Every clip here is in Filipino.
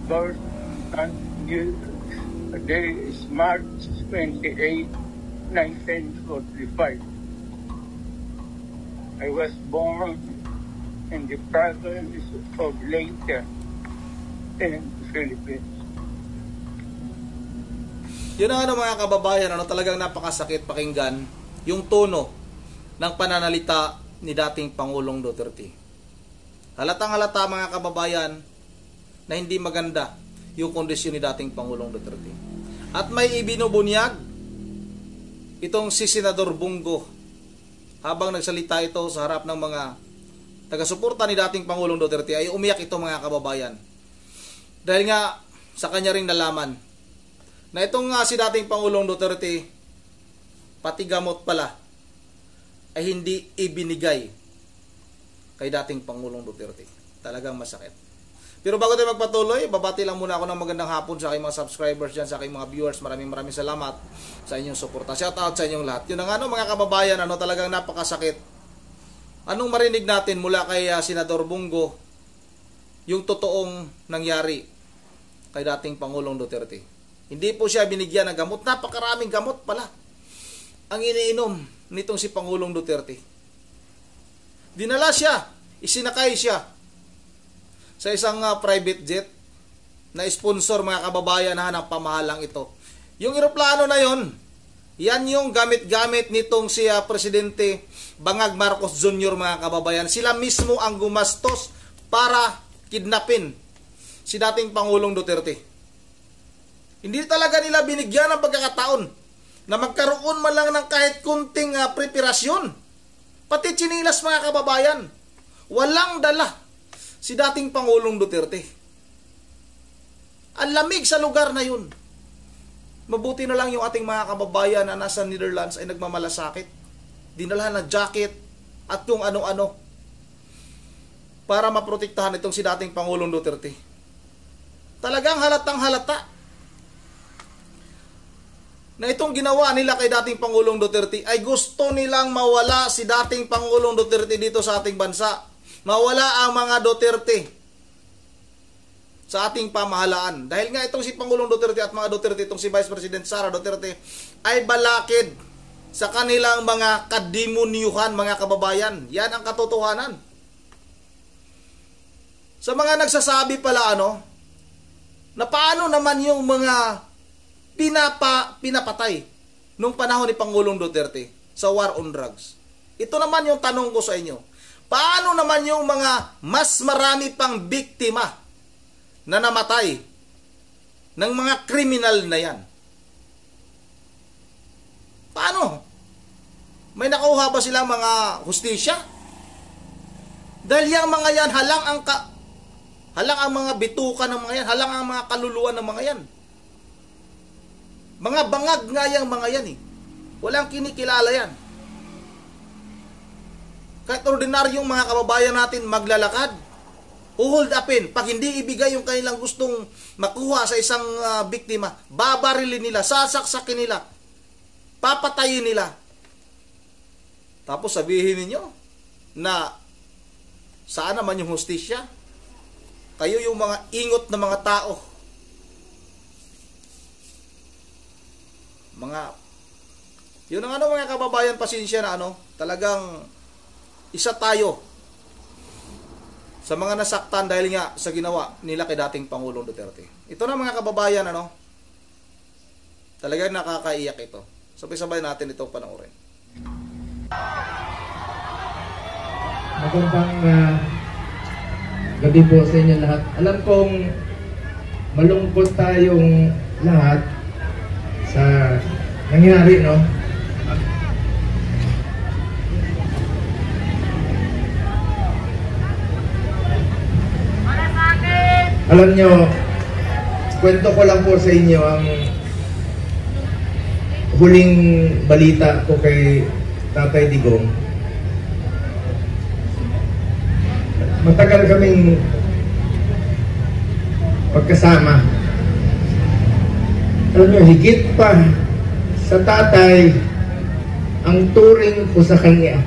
birth and the day is March 28, 1945. I was born in the province of Leyte in the Philippines. Yun ang mga kababayan, talagang napakasakit pakinggan yung tono ng pananalita ni dating Pangulong Duterte. Halatang halata mga kababayan na hindi maganda yung kondisyon ni dating Pangulong Duterte. At may ibinubunyag itong si Senador Bongo habang nagsalita ito sa harap ng mga taga-suporta ni dating Pangulong Duterte, ay umiyak ito mga kababayan. Dahil nga sa kanya ring nalaman na itong si dating Pangulong Duterte, pati gamot pala ay hindi ibinigay kay dating Pangulong Duterte. Talagang masakit. Pero bago tayo magpatuloy, babati lang muna ako ng magandang hapon sa aking mga subscribers dyan, sa aking mga viewers. Maraming salamat sa inyong suporta. Shout out sa inyong lahat. Yun ang mga kababayan, talagang napakasakit. Anong marinig natin mula kay Senador Bongo, yung totoong nangyari kay dating Pangulong Duterte. Hindi po siya binigyan ng gamot. Napakaraming gamot pala ang iniinom nitong si Pangulong Duterte. Dinala siya, isinakay siya sa isang private jet na sponsor mga kababayan ng pamahalang ito. Yung eroplano na yon, yan yung gamit-gamit nitong si Presidente Bangag Marcos Jr. mga kababayan. Sila mismo ang gumastos para kidnapin si dating Pangulong Duterte. Hindi talaga nila binigyan ng pagkakataon na magkaroon man lang ng kahit kunting preparasyon. Pati chinilas mga kababayan, walang dala si dating Pangulong Duterte. Ang lamig sa lugar na yun. Mabuti na lang yung ating mga kababayan na nasa Netherlands ay nagmamalasakit. Dinalahan ng jacket at kung ano-ano para maprotektahan itong si dating Pangulong Duterte. Talagang halatang halata na itong ginawa nila kay dating Pangulong Duterte ay gusto nilang mawala si dating Pangulong Duterte dito sa ating bansa. Mawala ang mga Duterte sa ating pamahalaan. Dahil nga itong si Pangulong Duterte at mga Duterte, itong si Vice President Sara Duterte, ay balakid sa kanilang mga kadimunyuhan mga kababayan. Yan ang katotohanan. Sa mga nagsasabi pala na paano naman yung mga pinapatay nung panahon ni Pangulong Duterte sa war on drugs. Ito naman yung tanong ko sa inyo. Paano naman yung mga mas marami pang biktima na namatay ng mga kriminal na yan? Paano? May nakuha ba silang mga hustisya? Dahil yung mga yan, halang ang mga bituka ng mga yan, halang ang mga kaluluwa ng mga yan. Mga bangag nga yung mga yan Walang kinikilala yan. Kahit ordinaryong mga kababayan natin maglalakad, hold upin. Pag hindi ibigay yung kanilang gustong makuha sa isang biktima, babarilin nila, sasaksakin nila, papatayin nila. Tapos sabihin ninyo na saan naman yung hustisya? Kayo yung mga ingot na mga tao. Yun ang mga kababayan, pasensya na talagang isa tayo sa mga nasaktan dahil nga sa ginawa nila kay dating Pangulong Duterte. Ito na mga kababayan, talagang nakakaiyak ito. Sabay-sabay natin ito panoorin. Magandang gabi po sa inyo lahat. Alam kong malungkot tayong lahat sa nangyari, Alam nyo, kwento ko lang po sa inyo ang huling balita ko kay Tatay Digong. Matagal kaming pagkasama. Alam nyo, higit pa sa tatay ang turing ko sa kanya.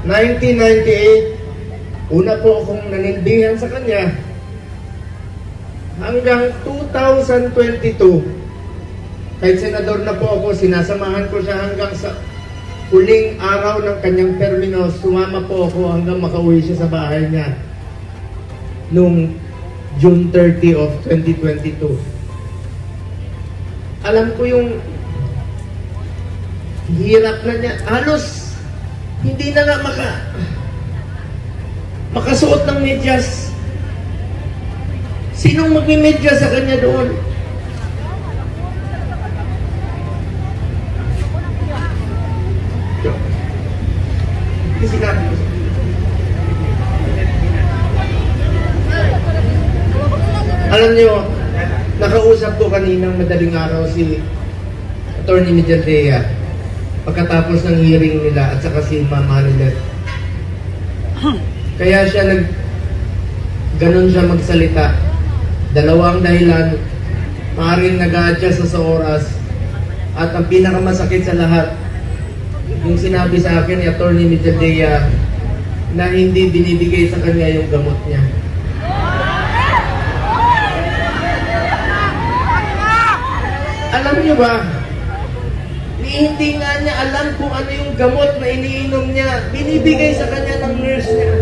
1998, una po akong nanindihan sa kanya hanggang 2022, kahit senador na po ako, sinasamahan ko siya hanggang sa huling araw ng kanyang termino. Sumama po ako hanggang makauwi siya sa bahay niya noong June 30 of 2022. Alam ko yung hirap na niya. Halos hindi na nga makasuot ng medyas. Sinong magmi-medyas sa kanya doon? Sinabi ko. Alam niyo, nakausap ko kaninang madaling araw si Attorney Mijaldea pagkatapos ng hearing nila at saka si Ma'am Hanilet. Kaya siya ganon siya magsalita. Dalawang dahilan, maaaring nag-a-adjust sa oras, at ang pinakamasakit sa lahat, yung sinabi sa akin ni Attorney Mijaldea na hindi binibigay sa kanya yung gamot niya. Alam niyo ba, hindi nga niya alam kung ano yung gamot na iniinom niya. Binibigay sa kanya ng nurse niya.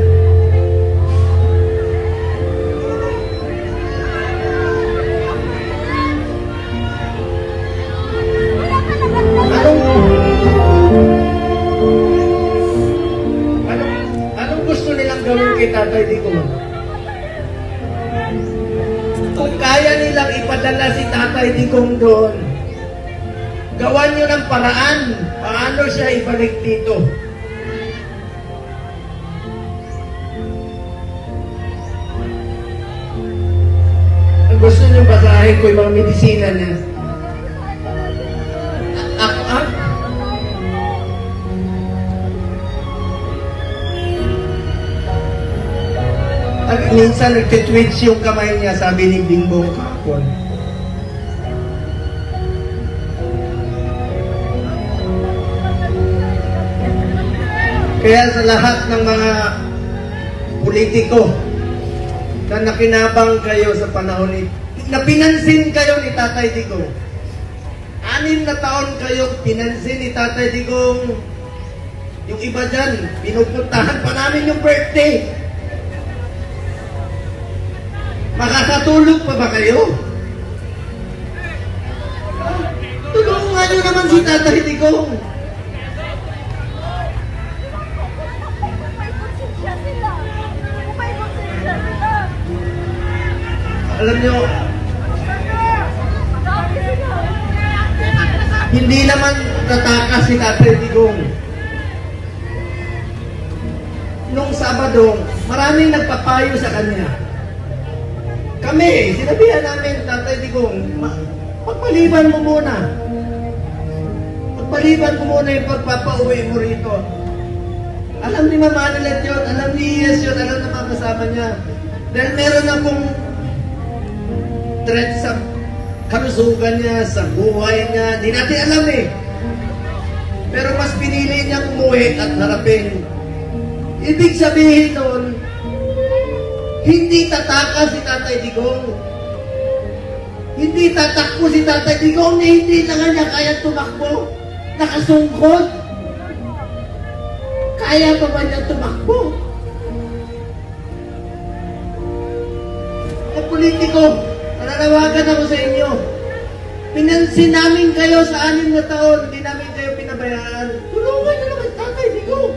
Anong gusto nilang gawin kay Tatay Digong? Kung kaya nilang ipadala si Tatay Digong doon, gawan nyo ng paraan paano siya ibalik dito. Ang gusto nyo basahin ko yung mga medisina niya. Minsan nagtitwitch yung kamay niya, sabi ni Bingbong kahapon. Kaya sa lahat ng mga politiko na nakinabang kayo sa panahon ni, na pinansin kayo ni Tatay Digong. 6 na taon kayo pinansin ni Tatay Digong. Yung iba dyan, pinupuntahan pa namin yung birthday. Makakatulog pa ba kayo? Tulungan nyo naman si Tatay Digong. Alam nyo, hindi naman tatakas si Tatay Digong. Nung Sabado, maraming nagpapayo sa kanya. Kami, sinabihan namin, Tatay Digong, pagpaliban mo muna. Pagpaliban mo muna yung pagpapauwi mo rito. Alam ni Mama Hanilet yun, alam ni Yes yun, alam na mga kasama niya. Dahil meron akong threat sa kalusugan niya, sa buhay niya. Di natin alam eh. Pero mas pinili niya umuwi at harapin. Ibig sabihin nun, hindi tatakas si Tatay Digong. Hindi tatakbo si Tatay Digong na hindi na nga niya kaya tumakbo. Nakasungkot. Kaya pa ba niya tumakbo? Mga politiko, nananawagan ako sa inyo. Pinansin namin kayo sa 6 na taon, hindi namin kayo pinabayaan. Tulungan nyo naman Tatay Digong.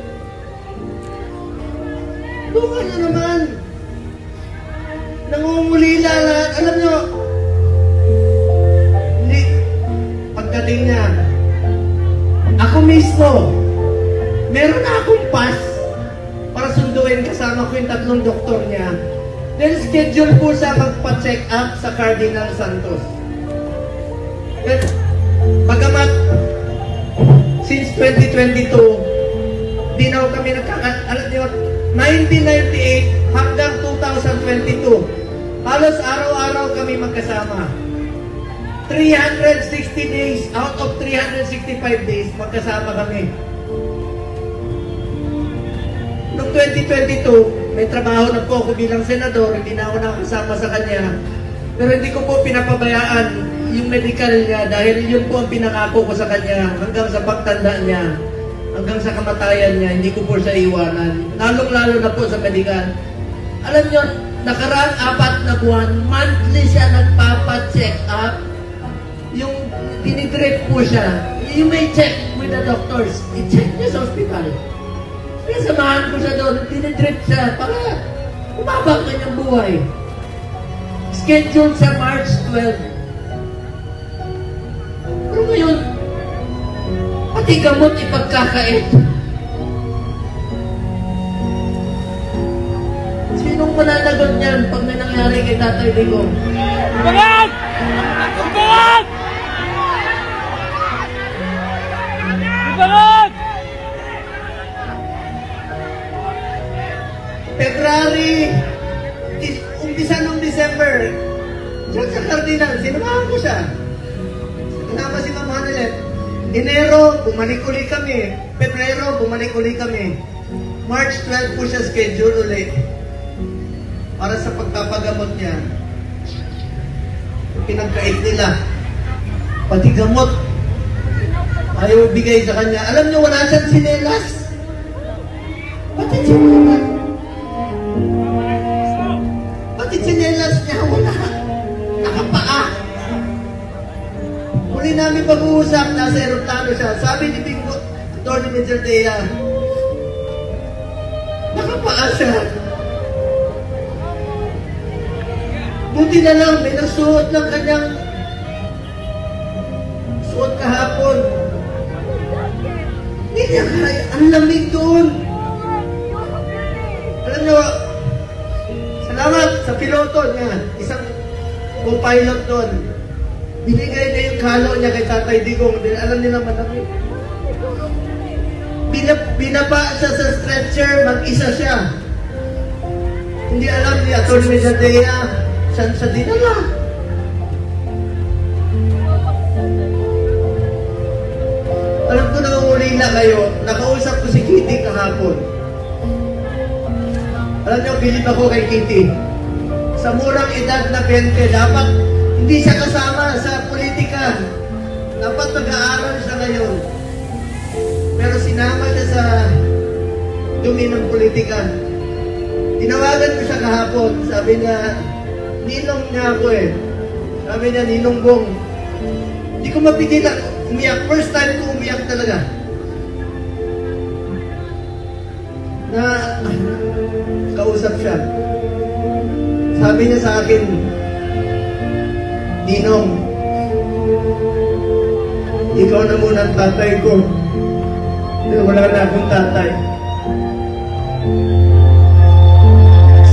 Tulungan nyo naman. Nangungulila lahat. Alam nyo, hindi, pagdating niya, ako mismo, meron na akong pass para sunduin kasama ko yung 3 doktor niya. Then schedule po siya magpa-check up sa Cardinal Santos. Then, bagamat since 2022, di na kami alam nyo, 1998 hanggang 2022, halos araw-araw kami magkasama. 360 days out of 365 days magkasama kami. Noong 2022, may trabaho na po ako bilang senador, hindi na ako nakasama sa kanya. Pero hindi ko po pinapabayaan yung medical niya dahil yun po ang pinangako ko sa kanya hanggang sa pagtanda niya, hanggang sa kamatayan niya, hindi ko po siya iwanan. Lalong-lalo na po sa medical. Alam niyo, nakaraang 4 na buwan, monthly siya nagpapa-check up. Yung dinidrip po siya. You may check with the doctors. I-check niya sa hospital. Kaya samahan ko siya doon, dinidrip siya para umabang kanyang buhay. Scheduled sa March 12. Pero ngayon, pati gamot ipagkakait. Sinong mananagot niyan pag may nangyari kay Tatay Digong? Ibangan! Ibangan! Ibangan! February, umpisa nung December, diyan sa Cardinal, sinamahan ko siya. Sinama si Ma'am Hanelet. Enero, bumalik uli kami. Pebrero, bumalik uli kami. March 12 po siya schedule ulit para sa pagpapagamot niya. Pinagkait nila. Pati gamot. Ayaw bigay sa kanya. Alam niyo, wala siyang sinelas. Pati sinelas. Pati sinelas niya, wala. Nakapaa. Muli namin pag-uusap, nasa aeroplano siya. Sabi ni Bingo, Atty. Major Dea, nakapaa siya. Buti na lang, may nagsuot ng kanyang suot kahapon. Hindi niya kaya. Ang lamig doon. Alam niyo, salamat sa piloto niya. Isang co-pilot doon. Binigay niya yung kalo niya kay Tatay Digong. Alam nila malamig. Binaba siya sa stretcher, mag-isa siya. Hindi alam ni Atty. Major Dea saan siya dinala. Alam ko nangunguli na kayo, nakausap ko si Kitty kahapon. Alam niyo, bilib ako kay Kitty. Sa murang edad na 20, dapat hindi siya kasama sa politika. Dapat mag-aaral siya ngayon. Pero sinama niya sa dumi ng politika. Tinawagan ko siya kahapon. Sabi niya, ninong niya ako eh. Sabi niya, Ninong Bong. Hindi ko mapigil umiyak. First time ko umiyak talaga. Na kausap siya. Sabi niya sa akin, Ninong, ikaw na muna ang tatay ko. Wala na akong tatay.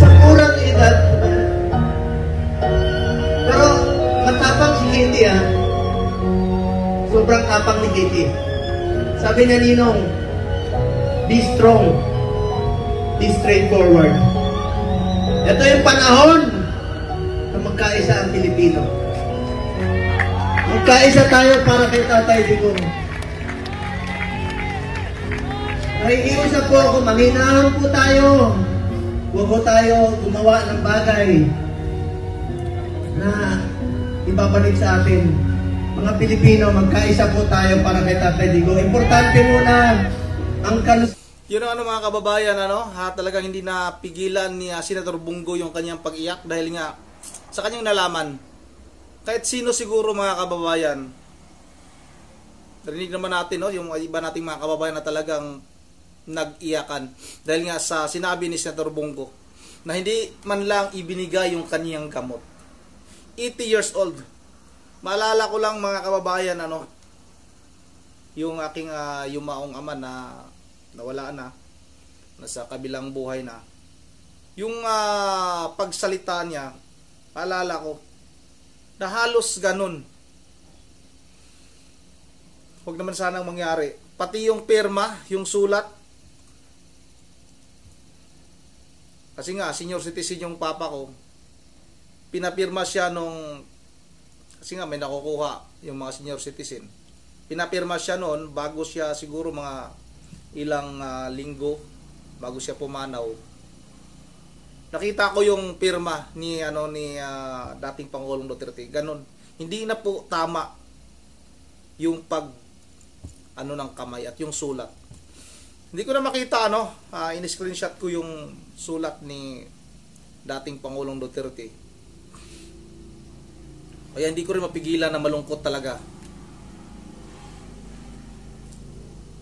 Sa kurang edad, pero matapang si Kitty ah. Sobrang tapang ni Kitty. Sabi niya, Ninong, be strong, be straightforward. Ito yung panahon na magkaisa ang Pilipino. Magkaisa tayo para kay Tatay Digong. Nakikiusap po ako, manginahon po tayo. Huwag po tayo gumawa ng bagay na ibabalik sa atin. Mga Pilipino, magkaisa po tayo para kay Tatay Digong. Importante muna ang Yun ang mga kababayan, talagang hindi napigilan ni Senator Bungo yung kanyang pag-iyak dahil nga sa kanyang nalaman. Kahit sino siguro mga kababayan, narinig naman natin yung iba nating mga kababayan na talagang nag-iyakan dahil nga sa sinabi ni Senator Bungo na hindi man lang ibinigay yung kanyang gamot. 80 years old. Maalala ko lang mga kababayan, yung aking yumaong ama na nawala na, nasa kabilang buhay na. Yung pagsalita niya, maalala ko, na halos ganun. Huwag naman sanang mangyari. Pati yung pirma, yung sulat. Kasi nga, senior citizen yung papa ko. Pinapirma siya nung, kasi nga may nakukuha yung mga senior citizen. Pinapirma siya noon bago siya siguro mga ilang linggo bago siya pumanaw. Nakita ko yung pirma ni dating Pangulong Duterte. Ganon. Hindi na po tama yung ng kamay at yung sulat. Hindi ko na makita in-screenshot ko yung sulat ni dating Pangulong Duterte. Kaya hindi ko rin mapigilan na malungkot talaga.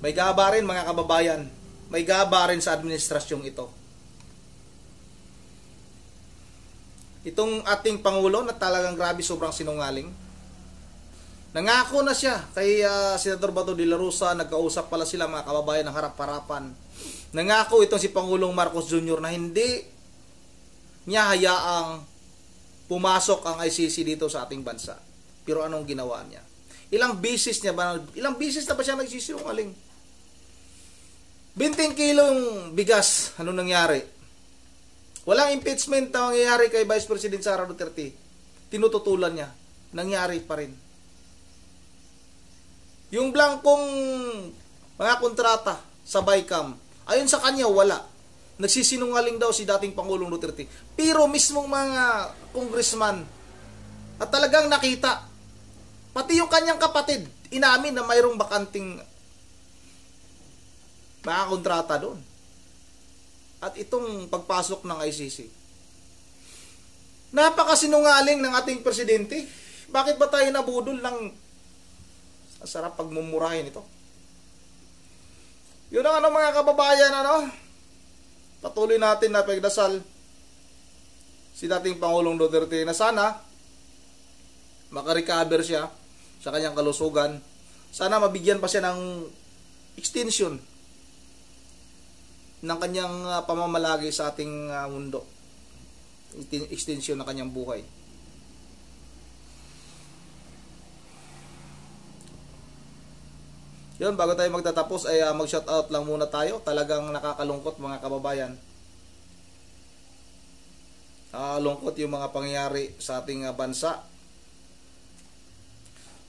May gaba rin mga kababayan. May gaba rin sa administrasyong ito. Itong ating Pangulo na talagang grabe sobrang sinungaling. Nangako na siya kay Senador Bato de la Rosa, nagkausap pala sila mga kababayan ng harap-harapan. Nangako itong si Pangulong Marcos Jr. na hindi niya hayaang pumasok ang ICC dito sa ating bansa. Pero anong ginawa niya? Ilang beses na ba siya nagsisinungaling? 20 kilo yung bigas, anong nangyari? Walang impeachment na mangyayari kay Vice President Sara Duterte. Tinututulan niya. Nangyari pa rin. Yung blankong mga kontrata sa BICAM, ayon sa kanya, wala. Nagsisinungaling daw si dating Pangulong Duterte. Pero mismong mga congressman at talagang nakita. Pati yung kanyang kapatid, inamin na mayroong bakanting mga kontrata doon. At itong pagpasok ng ICC. Napakasinungaling ng ating presidente. Bakit ba tayo nabudol ng sarap pagmumurahin ito? Yun ang mga kababayan, patuloy natin na pagdasal si dating Pangulong Duterte na sana makarecover siya sa kanyang kalusugan. Sana mabigyan pa siya ng extension ng kanyang pamamalagi sa ating mundo. Extension ng kanyang buhay. Yun, bago tayo magtatapos ay mag-shoutout lang muna tayo. Talagang nakakalungkot mga kababayan. Lungkot yung mga pangyayari sa ating bansa.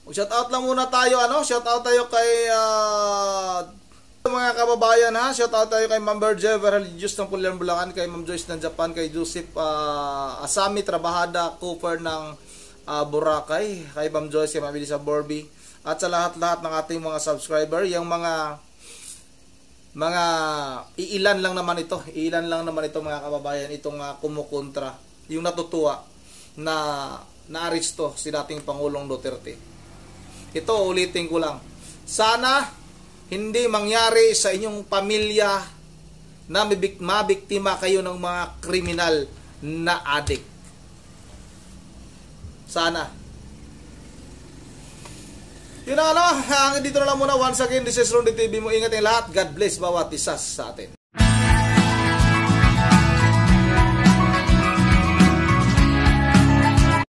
Mag-shoutout lang muna tayo. Shoutout tayo kay mga kababayan, shoutout tayo kay Ma'am Berger Religious ng Pulilan, Bulacan, kay Ma'am Joyce ng Japan, kay Joseph Asami Trabahada Cooper ng Boracay, kay Ma'am Joyce, kay Ma'am Elisa Borby, at sa lahat-lahat ng ating mga subscriber. Yung mga ilan lang naman ito mga kababayan, itong kumukontra, yung natutuwa na naaresto si dating Pangulong Duterte. Ito, ulitin ko lang, sana hindi mangyari sa inyong pamilya na mabiktima kayo ng mga kriminal na adik. Sana. Yun dito na lang muna. Once again, this is Rondy TV mo. Ingat yung lahat. God bless bawat isa sa atin.